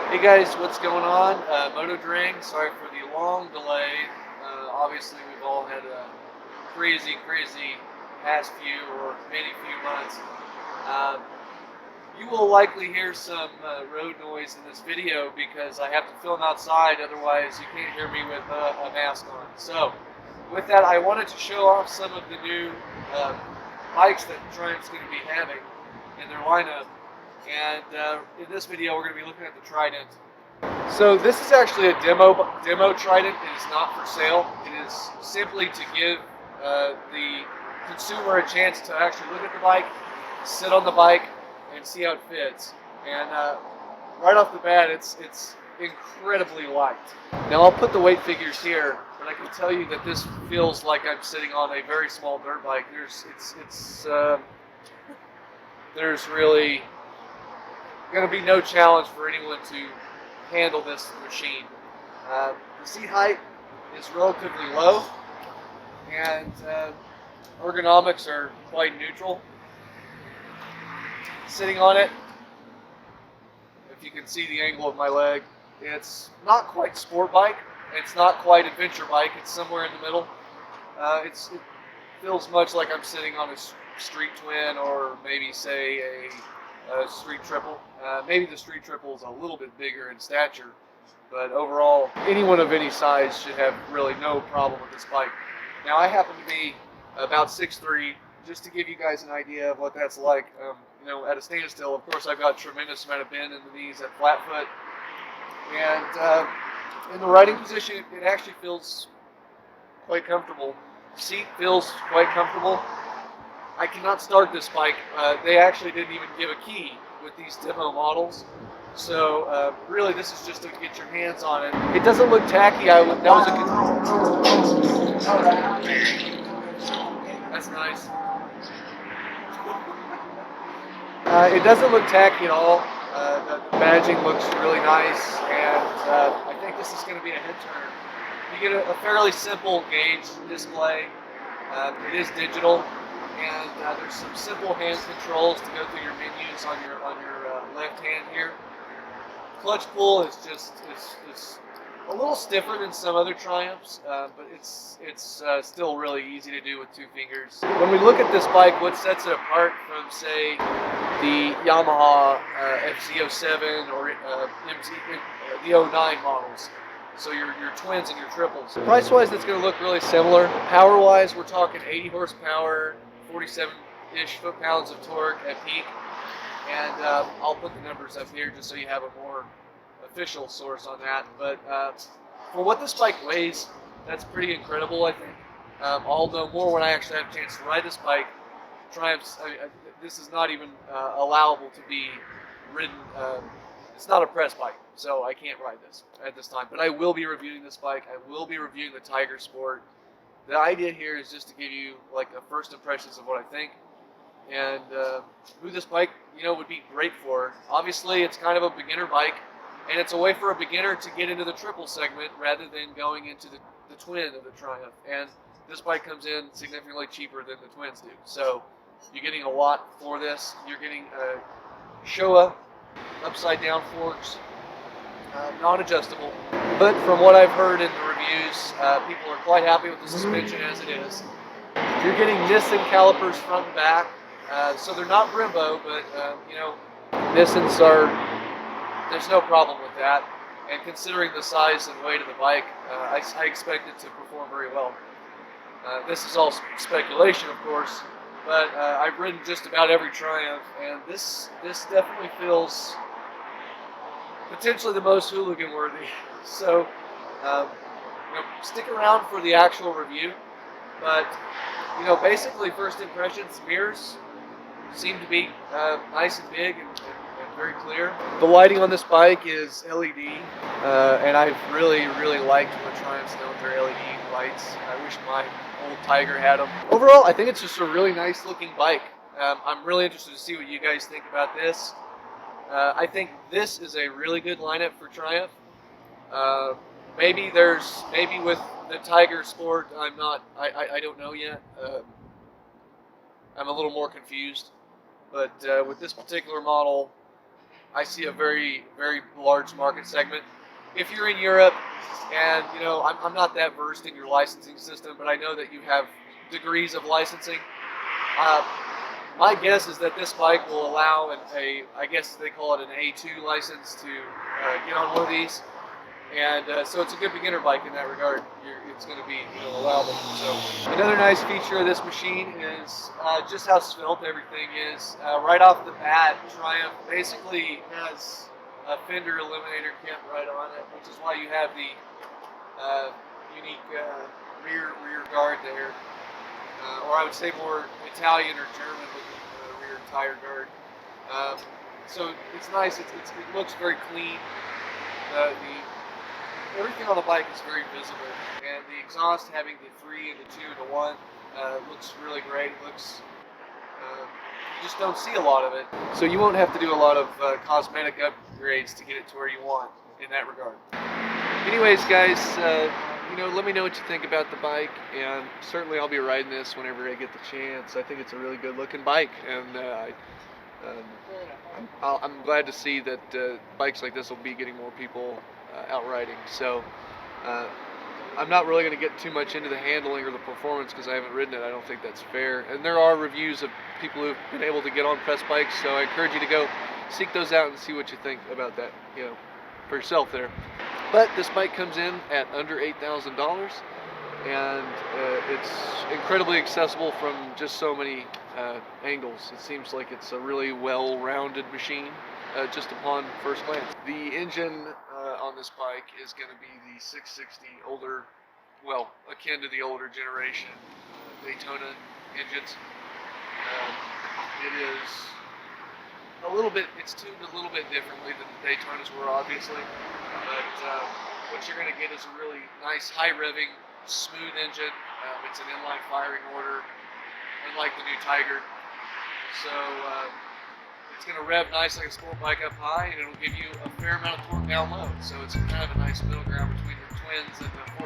Hey guys, what's going on? Moto Drang, sorry for the long delay. Obviously, we've all had a crazy past few or many few months. Uh, you will likely hear some road noise in this video because I have to film outside, otherwise you can't hear me with a mask on. So, with that, I wanted to show off some of the new uh, bikes that Triumph's going to be having in their lineup. And in this video, we're going to be looking at the Trident. So this is actually a demo Trident. It is not for sale. It is simply to give the consumer a chance to actually look at the bike, sit on the bike, and see how it fits. And right off the bat, it's incredibly light. Now I'll put the weight figures here, but I can tell you that this feels like I'm sitting on a very small dirt bike. There's really going to be no challenge for anyone to handle this machine. The seat height is relatively low, and ergonomics are quite neutral. Sitting on it, if you can see the angle of my leg, it's not quite sport bike, it's not quite adventure bike, it's somewhere in the middle. It feels much like I'm sitting on a street twin, or maybe say a street triple. Maybe the street triple is a little bit bigger in stature, but overall, anyone of any size should have really no problem with this bike. Now, I happen to be about 6'3", just to give you guys an idea of what that's like. At a standstill, of course, I've got a tremendous amount of bend in the knees at flat foot, and in the riding position, it actually feels quite comfortable. The seat feels quite comfortable. I cannot start this bike. They actually didn't even give a key with these demo models. So really, this is just to get your hands on it. It doesn't look tacky. That's nice. It doesn't look tacky at all. The badging looks really nice, and I think this is going to be a head turner. You get a fairly simple gauge display. It is digital. And there's some simple hand controls to go through your menus on your left hand here. Clutch pull is a little stiffer than some other Triumphs, but it's still really easy to do with two fingers. When we look at this bike, what sets it apart from, say, the Yamaha FZ07 or the 09 models? So your twins and your triples. Price-wise, it's going to look really similar. Power-wise, we're talking 80 horsepower, 47-ish foot-pounds of torque at peak, and I'll put the numbers up here just so you have a more official source on that. But for what this bike weighs, that's pretty incredible, I think. I'll know more when I actually have a chance to ride this bike. Triumphs, this is not even allowable to be ridden. It's not a press bike, so I can't ride this at this time. But I will be reviewing this bike. I will be reviewing the Tiger Sport. The idea here is just to give you like a first impressions of what I think, and who this bike would be great for. Obviously, it's kind of a beginner bike, and it's a way for a beginner to get into the triple segment rather than going into the twin of the Triumph. And this bike comes in significantly cheaper than the twins do, so you're getting a lot for this. You're getting Showa upside down forks, non-adjustable. But from what I've heard in the reviews, people are quite happy with the suspension as it is. You're getting Nissan calipers front and back, so they're not Brembo, but Nissans there's no problem with that. And considering the size and weight of the bike, I expect it to perform very well. This is all speculation, of course, but I've ridden just about every Triumph, and this definitely feels potentially the most hooligan worthy. So stick around for the actual review. But basically, first impressions, mirrors seem to be nice and big and very clear. The lighting on this bike is LED, and I've really liked what Triumph's done with their LED lights. I wish my old Tiger had them. Overall, I think it's just a really nice looking bike. I'm really interested to see what you guys think about this. I think this is a really good lineup for Triumph. Maybe with the Tiger Sport, I don't know yet. I'm a little more confused. But with this particular model, I see a very, very large market segment. If you're in Europe, and I'm not that versed in your licensing system, but I know that you have degrees of licensing. Uh, my guess is that this bike will allow I guess they call it an A2 license to get on one of these. And so it's a good beginner bike in that regard. It's going to be allowable. So another nice feature of this machine is just how svelte everything is. Right off the bat, Triumph basically has a fender eliminator kit right on it, which is why you have the unique rear guard there, or I would say more Italian or German looking rear tire guard. So it's nice. It looks very clean. Everything on the bike is very visible, and the exhaust having the 3 and the 2 to 1 looks really great. It looks, you just don't see a lot of it, so you won't have to do a lot of cosmetic upgrades to get it to where you want in that regard. Anyways, guys, let me know what you think about the bike, and certainly I'll be riding this whenever I get the chance. I think it's a really good looking bike, and I'm glad to see that bikes like this will be getting more people out riding. So I'm not really going to get too much into the handling or the performance because I haven't ridden it. I don't think that's fair. And there are reviews of people who've been able to get on press bikes, so I encourage you to go seek those out and see what you think about that, for yourself there. But this bike comes in at under $8,000, and it's incredibly accessible from just so many angles. It seems like it's a really well-rounded machine just upon first glance. The engine on this bike is going to be the 660 older, well, akin to the older generation Daytona engines. It is it's tuned a little bit differently than the Daytonas were, obviously, but what you're going to get is a really nice high revving, smooth engine. It's an inline firing order, unlike the new Tiger. So it's going to rev nice like a sport bike up high, and it'll give you a fair amount of torque down low. So it's kind of a nice middle ground between the twins and the